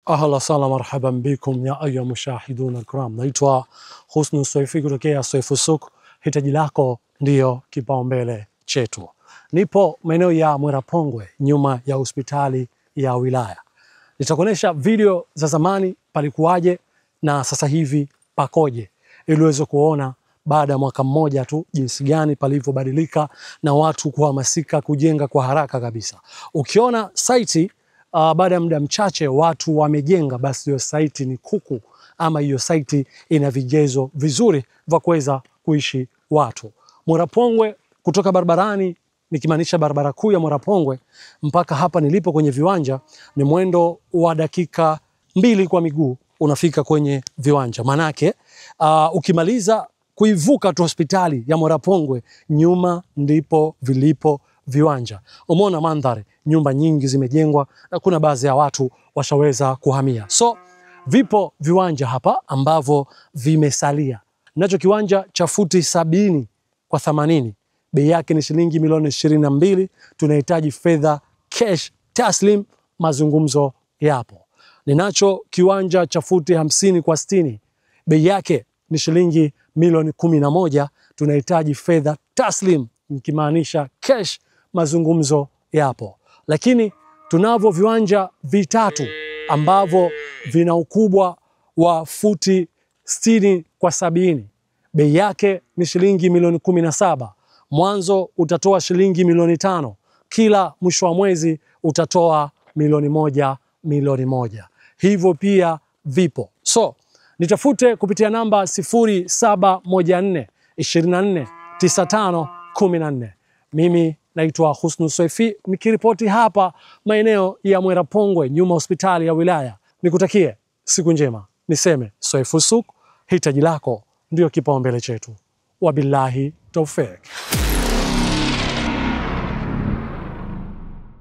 Ahla sala marhaban bikum ya ayya mushahiduna kiram. Naitwa Husnu Swaifi kutokea Swaifu Suk. Hitaji lako ndiyo kipaumbele chetu. Nipo maeneo ya Mwerapongwe nyuma ya hospitali ya wilaya. Nitakuonesha video za zamani palikuwaje na sasa hivi pakoje, ili uweze kuona baada ya mwaka mmoja tu jinsi gani palivyobadilika na watu kuhamasika kujenga kwa haraka kabisa. Ukiona site baada ya muda mchache watu wamejenga, basi hiyo site ni kuku, ama hiyo site ina vigezo vizuri vya kuweza kuishi watu. Mwerapongwe kutoka barabarani, nikimaanisha barabara kuu ya Mwerapongwe mpaka hapa nilipo kwenye viwanja ni mwendo wa dakika 2 kwa miguu unafika kwenye viwanja. Manake ukimaliza kuivuka tu hospitali ya Mwerapongwe, nyuma ndipo vilipo viwanja. Umeona mandhari, nyumba nyingi zimejengwa na kuna baadhi ya watu washaweza kuhamia. So vipo viwanja hapa ambavyo vimesalia. Nacho kiwanja cha futi 70 kwa 80. Bei yake ni shilingi milioni 22. Tunahitaji fedha cash taslim, mazungumzo yapo. Ninacho kiwanja cha futi 50 kwa 60. Bei yake ni shilingi milioni 11. Tunahitaji fedha taslim, nikimaanisha cash, mazungumzo yapo. Lakini tunavyo viwanja vitatu ambavyo vina ukubwa wa futi 60 kwa 70. Bei yake ni shilingi milioni 17. Mwanzo utatoa shilingi milioni 5. Kila mwisho wa mwezi utatoa milioni 1. Hivyo pia vipo. So nitafute kupitia namba 0714 24 95 14. Mimi naitwa Husnu Swaifi, nikiripoti hapa maeneo ya Mwerapongwe nyuma hospitali ya wilaya. Nikutakie siku njema. Niseme Swaifu Suk, hitaji lako ndio kipaumbele chetu. Wabillahi tawfik.